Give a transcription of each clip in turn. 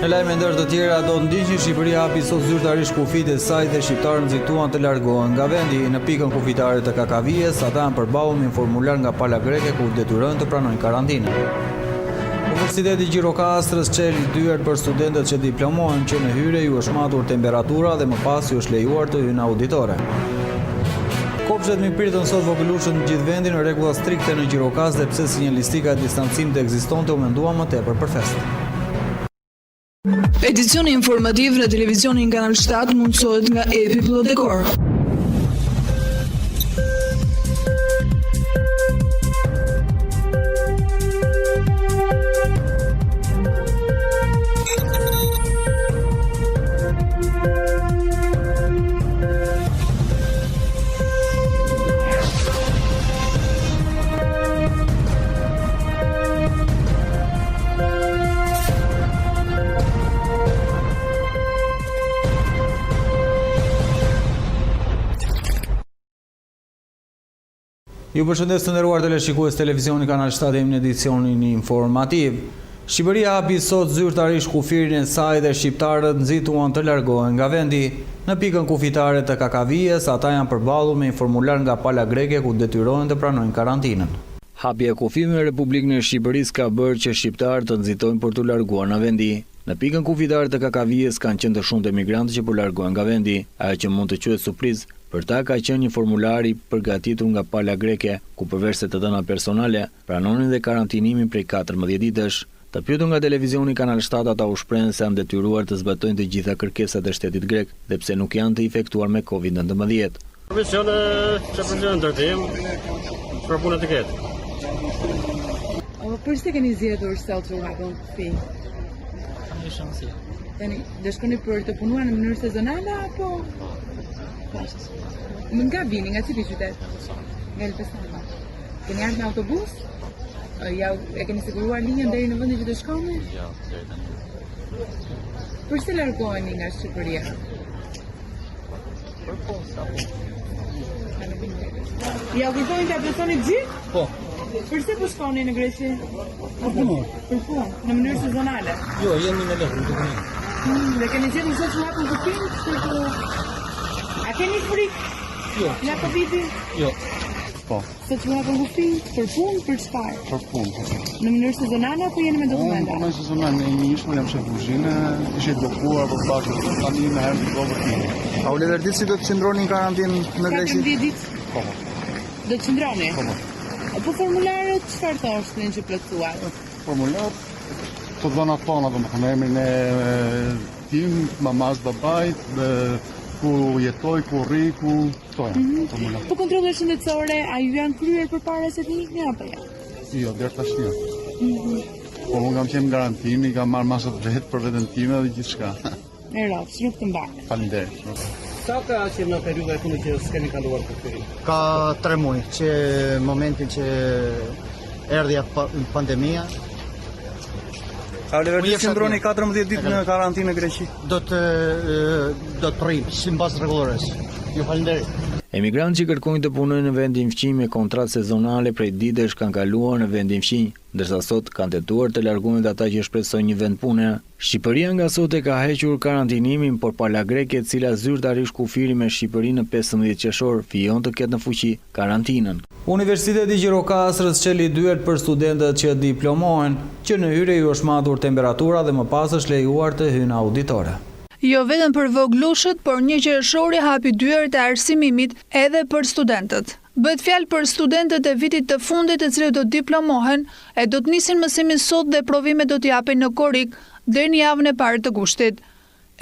Në lajme ndër të tjera do të ndiqni Shqipëria hapi sot zyrtarisht kufitë e saj dhe shqiptarët nxituan të largohen nga vendi. Në pikën kufitare të KKV-s, ata janë përballur me një formular nga pala greke ku detyrojnë të pranojnë karantinën. Universiteti Gjirokastrës çeli dyert për studentët që diplomohen që në hyrje ju është matur temperatura dhe më pas ju është lejuar të hyjnë auditore. Kopshtet mi pritën sot vogëlushët në gjithë vendin në rregulla strikte në Gjirokast dhe pse sinjalistika e distancimit ekzistonte u mendua më tepër për fest. Edicioni informativ në televizionin Kanal 7 mundësohet nga epi Plodekor. Ju përshëndes të nderuar teleshikues televizioni Kanal 7 në edicionin informativ. Shqipëria hapi sot zyrtarisht kufirin e saj dhe shqiptarët nxituan të largohen nga vendi. Në pikën kufitare të KKV-s, ata janë përballur me një formular nga pala greke ku detyrohen të pranojnë karantinën. Hapja e kufimit në Republikën e Shqipërisë ka bërë që shqiptarët të nxitojnë për të larguar nga vendi. Në pikën kufitare të KKV-s kanë qenë të shumtë emigrantë që po largohen nga vendi, ajo që mund të quhet surprizë. Për ta ka qenë një formular i përgatitur nga pala greke, ku përveç se të dhëna personale, pranonin dhe karantinimin prej 14 ditësh. Të pyetur nga televizioni Kanal 7, ata u shprehen se janë detyruar të zbatojnë të gjitha kërkesat e shtetit grek, dhe pse nuk janë të infektuar me COVID-19. Profesione që përgjën ndërtim, për punë të ketë. Përse keni zgjedhur sot të hapun kufi? Një shansi. Tani, do shkoni për të punuar në mënyrë sezonale apo? Nga vini, nga cili qytet? Nga Elbasan. Keni ardhur me autobus? Ja, e keni siguruar linjën deri në vendin që do shkoni? Ja, deri tani. Përse largoheni nga Shqipëria? Për punë, sa punë. Ja, kujtojnë të apësoni gjithë? Po. Përse po shkoni në Greqi? Për punë. Për punë, në mënyrë sezonale? Jo, jemi në lehtë, nuk kemi. Dhe keni zgjedhur sot të hapun kufin? A keni frikë? Jo. Nga Covid-i? Jo. Po, Se të hapun kufin? Për punë, për çfarë? për punë. Në mënyrë sezonale apo jeni me dokumenta? Unë sezonal në një ishme jam shef kuzhinë, ishe blokuar për bashkë, tani me herë të dobë të A u leverdit si do të qëndroni në karantinë në Greqi? 14 ditë? Po, Do të qëndroni? po. Po formularët çfarë thoshtin që plotësuar? Formular, të dhëna tona, do më thënë, emrin e tim, mamas, babajt, dhe ku jetoj, ku rri, ku tojnë, formular. Po kontrollet shëndetësore, a ju janë kryer përpara se të ikni apo jo? Jo, dherë tash një. Po, unë kam qenë në garantinë, i kam marrë masat vetë për vetën time dhe gjithë shka. E rrofë, rrugë të mbarë. Faleminderit. Sa ka që në periudha e fundit që s'keni kaluar kufirin? Ka 3 muaj, që momentin që erdhja pandemia, A u leverdit të qëndroni 14 ditë në karantinë në Greqi? do të rrim, si mbas rregullores. Ju falenderoj. Emigrantë që kërkojnë të punojnë në vendin fqinj me kontratë sezonale prej ditësh kanë kaluar në vendin fqinj, ndërsa sot kanë tentuar të largohen dhe ata që shpresojnë një vend pune. Shqipëria nga sot e ka hequr karantinimin, por pala greke e cila zyrtarisht kufiri me Shqipërinë në 15 qershor fijon të ketë në fuqi karantinën. Universiteti Gjirokastrës çeli dyert për studentët që diplomohen, që në hyrje ju është matur temperatura dhe më pas është lejuar të hyjnë auditore. Jo vetëm për vogëlushët, por një qershori hapi dyert e arsimimit edhe për studentët. Bëhet fjalë për studentët e vitit të fundit të cilët do diplomohen e do të nisin mësimin sot dhe provimet do t'i japen në korik deri në javën e parë të gushtit.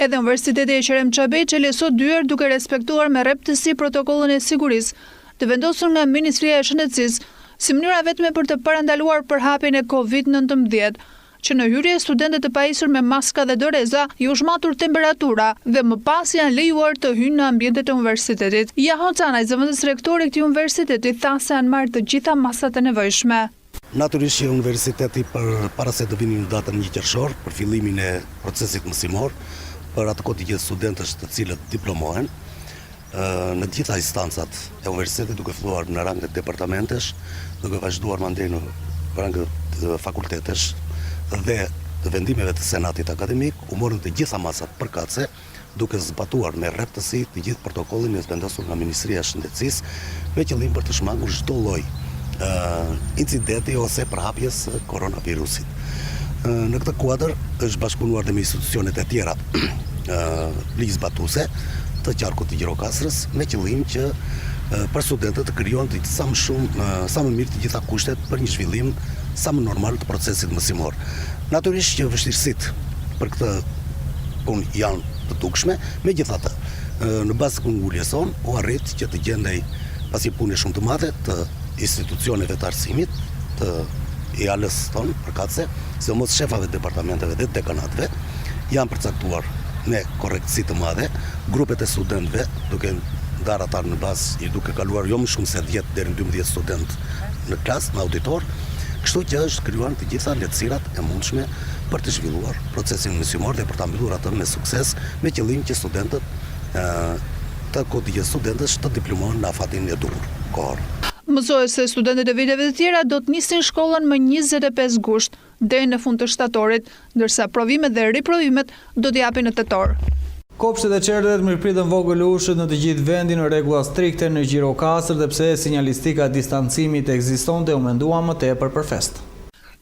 Edhe Universiteti e Qerem Çabej çeli sot dyert duke respektuar me rreptësi protokollin e sigurisë të vendosur nga Ministria e Shëndetësisë si mënyra vetme për të parandaluar përhapjen e COVID-19. Që në hyrje studentët të pajisur me maska dhe doreza ju është matur temperatura dhe më pas janë lejuar të hyjnë në ambientet e universitetit. Ja Hocanaj, zëvendës rektori i këtij universiteti, tha se janë marrë të gjitha masat e nevojshme. Natyrisht që universiteti para se të vinin në datën 1 qershor për fillimin e procesit mësimor, për atë kohë të gjithë studentësh të cilët diplomohen, në gjitha instancat e universitetit, duke filluar në rangët departamentesh, duke vazhduar më deri në rangët fakultetesh dhe vendimeve të Senatit Akademik u morën të gjitha masat përkatëse, duke zbatuar me rreptësi të gjithë protokollin e vendosur nga Ministria e Shëndetësisë me qëllim për të shmangur çdo lloj incidenti ose përhapjes së koronavirusit. Në këtë kuadër është bashkëpunuar dhe me institucionet e tjera ligjzbatuese të qarkut të Gjirokastrës me qëllim që për studentët të krijohen sa më mirë të gjitha kushtet për një zhvillim sa më normal të procesit mësimor. Natyrisht që vështirësitë për këtë punë janë të dukshme, megjithatë, në bazë të këmbguljes sonë u arrit që të gjendej pasi punë shumë të madhe të institucioneve të arsimit, të IAL-s tonë përkatëse, sidomos shefave të departamenteve dhe dekanatëve, janë përcaktuar me korrektësi të madhe, grupet e studentëve duke ndarë ata në bazë i duke kaluar jo më shumë se 10 deri në 12 student në klasë, në auditor, kështu që është krijuar të gjitha lehtësirat e mundshme për të zhvilluar procesin mësimor dhe për ta mbyllur atë me sukses, me qëllim që studentët të koditjes studentësh të diplomohen në afatin e duhur kohor. Mësohet se studentët e viteve të tjera do të nisin shkollën më 25 gusht deri në fund të shtatorit, ndërsa provimet dhe riprovimet do të japen në tetor. Kopshtet e qerdhet mirëpritën vogël ushët në të gjithë vendin në rregulla strikte në Gjirokaster dhe pse sinjalistika e distancimit ekzistonte u mendua më tepër për fest.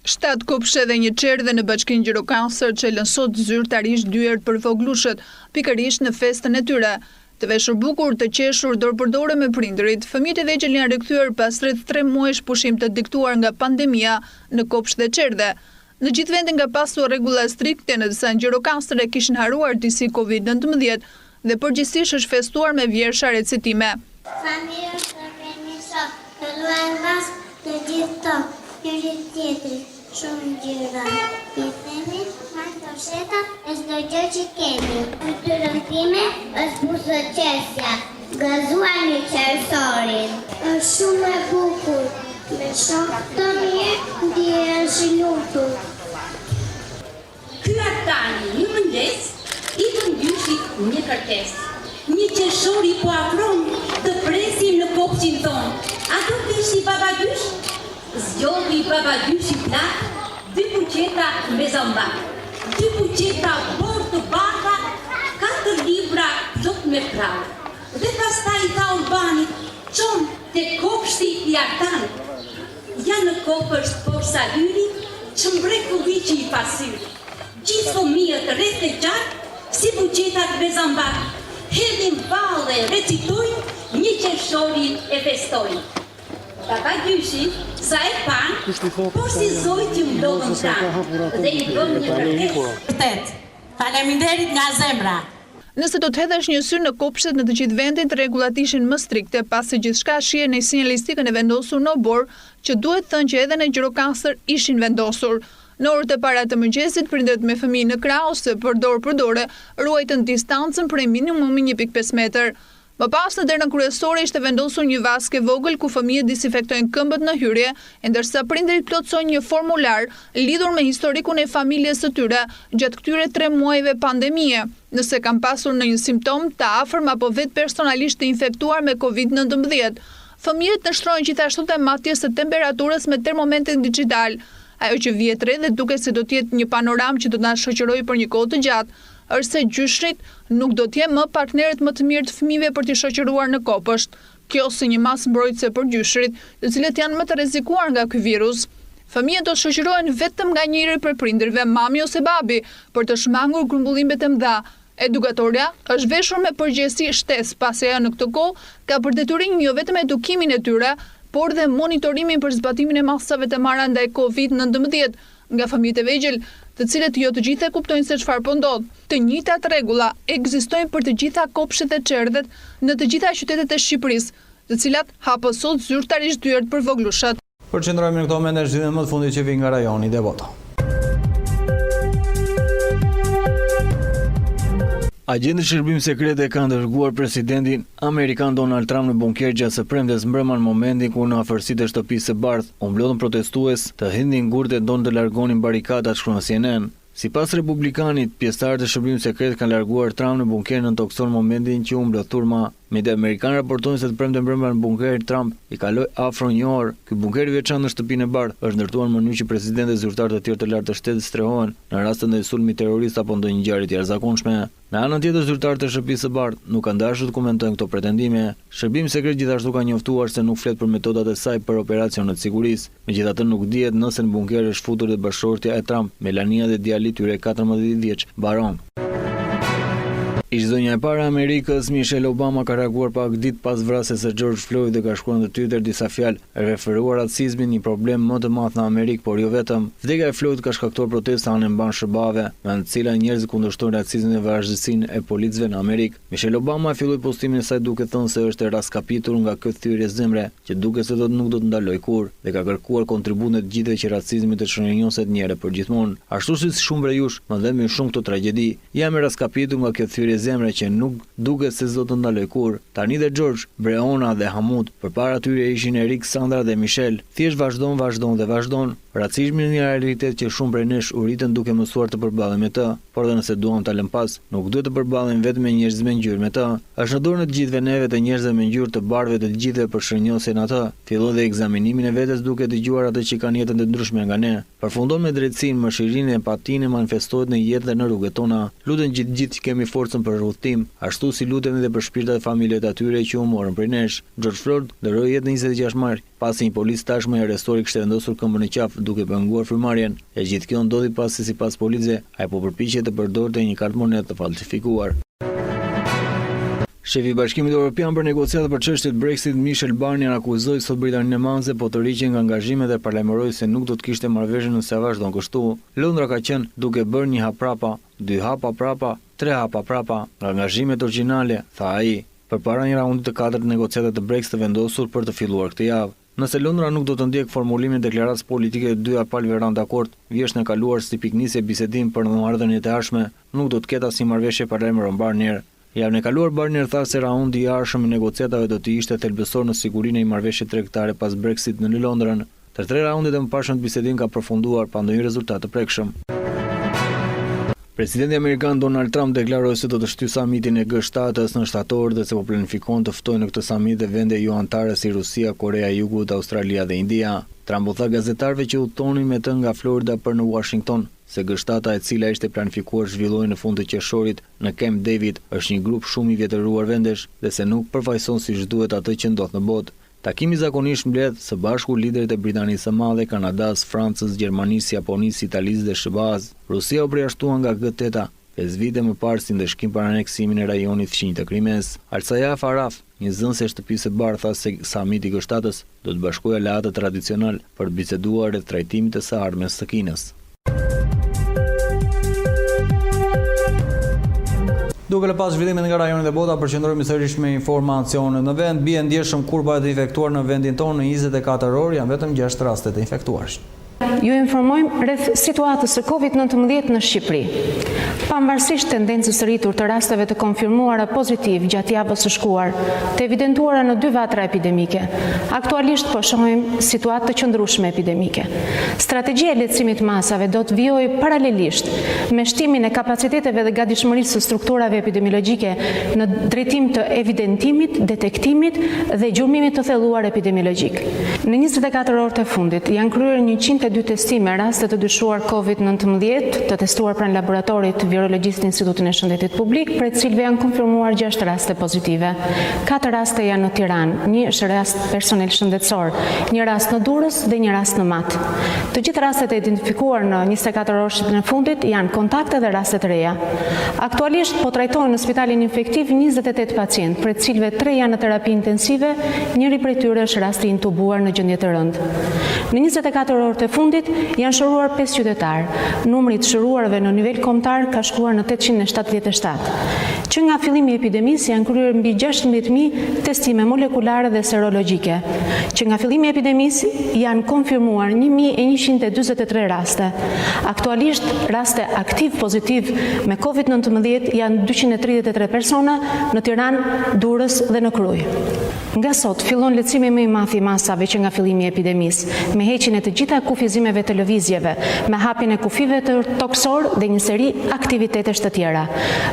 7 kopshte dhe një qerdhe në bashkinë Gjirokaster çelën sot zyrtarisht dyert për voglushët, pikërisht në festën e tyre. Të veshur bukur, të qeshur, dorëpërdore me prindërit, fëmijët e vegjël janë rikthyer pas rreth 3 muajsh pushim të diktuar nga pandemia në kopshtet e qerdhe. Në gjithë vendin nga pasur rregulla strikte, në disa në Gjirokaster e kishin haruar disi COVID-19 dhe përgjithsisht është festuar me vjersha recitime. Familjes organizon, të luajnë bashkë të gjithë to, njëri tjetri, shumë gjëra. I themi, marrë të fsheta e çdo gjë që kemi. Fytyrën time është buzëqesja, gëzuar një Qershorin. Është shumë e bukur, me shokë të mirë, ndihesh i lumtur. Ky tani një mëngjes i përmbyshit një kërkesë. Një Qershori po afron të presim në kopshin tonë. A do të ishi babadysh? Zgjodhi babadysh i plak, 2 buqeta me zambak, 2 buqeta borë të baka, 4 libra plot me prallë. Dhe pastaj tha Urbanit, çon te kopshti i Artanit. Ja në kopësht posa hyri, çmbrekulliqi i pasyri. Gjithë fëmijët rreth e gjatë, si buqetat me zambak, hedhin balle, recitojnë, një Qershori e festojnë. Baba dyshi, sa e pan, por si zojt ju mblodhën ta, dhe i bën një kërkesë. Faleminderit nga zemra. Nëse do të hedhësh një sy në kopshtet në të gjithë vendin, rregullat ishin më strikte, pasi gjithçka shihen në sinjalistikën e vendosur në obor, që duhet thënë që edhe në Gjirokaster ishin vendosur. Në orët e para të mëngjesit, prindërit me fëmijë në krah ose përdore ruajtën distancën prej minimumi 1.5 metër. Më pas në derën kryesore ishte vendosur një vaskë vogël ku fëmijët disinfektojnë këmbët në hyrje, ndërsa prindërit plotësojnë një formular lidhur me historikun e familjes së tyre gjatë këtyre 3 muajve pandemie, nëse kanë pasur në një simptom të afërm apo vetë personalisht të infektuar me COVID-19. Fëmijët nështrojnë gjithashtu të matjes së temperaturës me termometrin digital. Ajo që vjet re dhe duket se do të jetë një panoramë që do na shoqërojë për një kohë të gjatë, është se gjyshrit nuk do të jenë më partnerët më të mirë të fëmijëve për t'i shoqëruar në kopësht. Kjo si një masë mbrojtëse për gjyshrit, të cilët janë më të rrezikuar nga ky virus. Fëmijët do të shoqërohen vetëm nga njëri prej prindërve, mami ose babi, për të shmangur grumbullimet e mëdha. Edukatorja është veshur me përgjegjësi shtesë, pasi ajo në këtë kohë ka për detyrim jo vetëm edukimin e tyre, por dhe monitorimin për zbatimin e masave të marra ndaj COVID-19 nga fëmijët e vegjël, të cilët jo të gjithë e kuptojnë se çfarë po ndodh. Të njëjtat rregulla ekzistojnë për të gjitha kopshtet e qerdhet në të gjitha qytetet e Shqipërisë, të cilat hapën sot zyrtarisht dyert për voglushët. Përqendrohemi në këto momente në zhvillimin më të fundit që vjen nga rajoni Devota. Agenti shërbim sekrete ka dërguar presidentin Amerikan Donald Trump në bunker gjatë së premtes mbrëma në momentin kur në afërsitë e shtëpisë së bardhë u mblodhën protestues të hidhin gurë don të largonin barikadat, shkruan CNN. Sipas republikanit, pjesëtarët e shërbimit sekret kanë larguar Trump në bunker në tokson momentin që u mblodh turma Media amerikane raportojnë se të premten brenda në bunkerit Trump i kaloi afro një orë. Ky bunker i veçantë në shtëpinë e bardhë është ndërtuar në mënyrë që presidenti dhe zyrtarët e tjerë të lartë të shtetit strehohen në rast të ndonjë sulmi terrorist apo ndonjë ngjarje të jashtëzakonshme. Në anën tjetër, zyrtarët e shtëpisë së bardhë nuk kanë dashur të komentojnë këto pretendime. Shërbimi sekret gjithashtu ka njoftuar se nuk flet për metodat e saj për operacionet sigurisë. Megjithatë nuk dihet nëse në bunker është futur dhe bashkëshortja e Trump, Melania dhe djali i tyre 14 vjeç, Baron. Ish-zonja e parë e Amerikës, Michelle Obama, ka reaguar pak ditë pas vrasjes së George Floyd dhe ka shkruar në Twitter disa fjalë referuar racizmin, një problem më të madh në Amerikë, por jo vetëm. Vdekja e Floyd ka shkaktuar protesta anë mban shërbave, me të cilat njerëzit kundërshtojnë racizmin dhe vrazhdësinë e policëve në Amerikë. Michelle Obama filloi postimin e saj duke thënë se është e raskapitur nga këtë thyrje zemre, që duket se nuk do të ndaloj kurrë, dhe ka kërkuar kontributin e të gjithëve që racizmi të shënjënjoset një herë për gjithmonë. Ashtu si shumë prej jush, më dhe më shumë këtë tragjedi, jam e raskapitur nga kjo thyrje zemre që nuk duket se do të ndaloj kurrë. Tani dhe George, Breonna dhe Hamud, përpara tyre ishin Erik, Sandra dhe Michelle. Thjesht vazhdon. Racizmi është një realitet që shumë prej nesh u ritën duke mësuar të përballemi me të, por dhe nëse duam ta lëm pas, nuk duhet të përballemi vetëm me njerëz me ngjyrë me të. Është në dorën e të gjithëve neve të njerëzve me ngjyrë të bardhëve të gjithëve për shënjosin atë. Fillon dhe ekzaminimin e vetes duke dëgjuar atë që kanë jetën të ndryshme nga ne. Përfundon me drejtsinë, mëshirinë, empatinë, manifestohet në jetë dhe në rrugët tona. Lutem gjithë që kemi forcën për rrugtim, ashtu si lutemi edhe për shpirtat e familjeve atyre që u morën prej nesh. George Floyd ndroi jetën 26 mars, pasi një policë tashmë i arrestori kishte vendosur këmbën në qafë duke penguar frymarrjen. E gjithë kjo ndodhi pasi sipas policëve, ai po përpiqej të përdorte një kartë monedë të falsifikuar. Shefi i Bashkimit Evropian për negociata për çështjet Brexit, Michel Barnier, akuzoi sot Britaninë e Madhe po të riqej nga angazhimet dhe paralajmëroi se nuk do të kishte marrëveshje nëse vazhdon kështu. Londra ka qenë duke bërë një hap prapa, 2 hapa prapa, 3 hapa prapa nga angazhimet origjinale, tha ai, përpara një raundi të katërt negociate të Brexit të vendosur për të filluar këtë javë. Nëse Londra nuk do të ndjek formulimin e deklaratës politike të dyja palëve rand dakord, vjesht në kaluar si piknisje bisedim për marrëdhëniet e ardhshme, nuk do të ketë asnjë marrëveshje paralajmëron Barnier. Javën e kaluar Barnier tha se raundi i ardhshëm i negociatave do të ishte thelbësor në sigurinë e një marrëveshje tregtare pas Brexit në Londrën. Të tre raundet e mëparshëm të bisedim ka përfunduar pa ndonjë rezultat të prekshëm. Presidenti amerikan Donald Trump deklaroi se do të shtyjë samitin e G7-s në shtator dhe se po planifikon të ftojë në këtë samit dhe vende jo anëtare si Rusia, Korea e Jugut, Australia dhe India. Trump u tha gazetarëve që udhtonin me të nga Florida për në Washington se G7-a, e cila ishte planifikuar zhvillohej në fund të qershorit në Camp David, është një grup shumë i vjetëruar vendesh dhe se nuk përfaqëson siç duhet atë që ndodh në botë. Takimi zakonisht mbledh së bashku liderët e Britanisë së Madhe, Kanadas, Francës, Gjermanisë, Japonisë, Italisë dhe SBA-s. Rusia u përjashtua nga G8, 5 vite më parë si ndeshkim për aneksimin e rajonit fqinj të Krimes. Alsaja Faraf, një zënëse e shtëpisë së bardhë, tha se samiti i G7-s do të bashkojë aleatët tradicional për të biseduar rreth trajtimit të së ardhmes së Kinës. Duke le pas zhvillimet nga rajonet e bota, përqendrohemi sërish me informacione në vend. Bie ndjeshëm kurba e infektuar në vendin tonë në 24 orë, janë vetëm 6 raste të infektuar. Ju informojmë rreth situatës së COVID-19 në Shqipëri. Pavarësisht tendencës së rritur të rasteve të konfirmuara pozitiv gjatë javës së shkuar, të evidentuara në 2 vatra epidemike, aktualisht po shohim situatë të qëndrueshme epidemike. Strategjia e lehtësimit masave do të vijojë paralelisht me shtimin e kapaciteteve dhe gatishmërisë së strukturave epidemiologjike në drejtim të evidentimit, detektimit dhe gjurmimit të thelluar epidemiologjik. Në 24 orët e fundit janë kryer 102 testime raste të dyshuar COVID-19 të testuar pranë laboratorit virologjisë të Institutit të Shëndetit Publik, prej të cilëve janë konfirmuar 6 raste pozitive. 4 raste janë në Tiranë, një është rast personel shëndetësor, një rast në Durrës dhe një rast në Mat. Të gjithë rastet e identifikuar në 24 orët e fundit janë kontakte dhe raste të reja. Aktualisht po trajtohen në spitalin infektiv 28 pacientë, prej të cilëve 3 janë në terapi intensive, njëri prej tyre është rasti intubuar në gjendje të rëndë. Në 24 orët e fundit janë shëruar 5 qytetarë. Numri i shëruarve në nivel kombëtar ka shkuar në 877. Që nga fillimi i epidemisë janë kryer mbi 16.000 testime molekulare dhe serologjike. Që nga fillimi i epidemisë janë konfirmuar 1143 raste. Aktualisht raste aktiv pozitiv me COVID-19 janë 233 persona në Tiranë, Durrës dhe në Krujë. Nga sot fillon lehtësimi më i madh i masave që nga fillimi i epidemisë, me heqjen e të gjitha kufiz televizimeve të lëvizjeve, me hapjen e kufive të toksor dhe një seri aktivitetesh të tjera.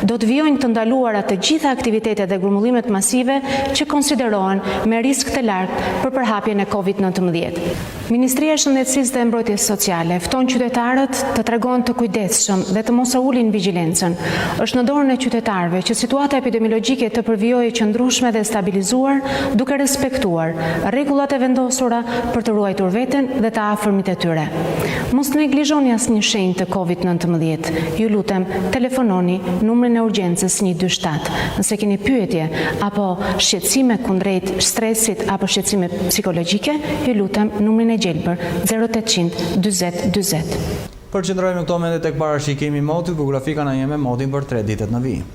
Do të vijojnë të ndaluara të gjitha aktivitetet dhe grumbullimet masive që konsiderohen me risk të lartë për përhapjen e COVID-19. Ministria e Shëndetësisë dhe Mbrojtjes Sociale fton qytetarët të tregojnë të kujdesshëm dhe të mos ulin vigjilencën. Është në dorën e qytetarëve që situata epidemiologjike të përvijojë qëndrueshme dhe stabilizuar, duke respektuar rregullat e vendosura për të ruajtur veten dhe të afërmit e tyre. Mos neglizhoni asnjë shenjë të COVID-19. Ju lutem, telefononi numrin e urgjencës 127. Nëse keni pyetje apo shqetësime kundrejt stresit apo shqetësime psikologjike, ju lutem numrin e gjelbër 0800 40 40. Përqendrojmë këto mende tek parashikimi i motit, ku grafika na jep me motin për 3 ditët në vijim.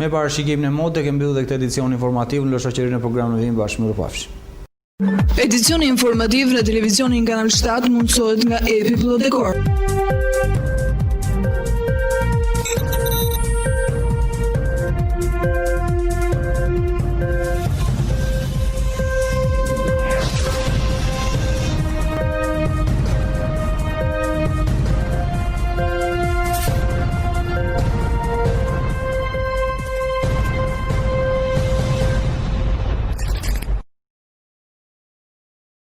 Me parashikimin e modë kemi mbyllur këtë edicion informativ në shoqërinë e programit Vim bashkë mirupafshim. Edicioni informativ në televizionin Kanal 7 mundësohet nga Epi Plot Dekor.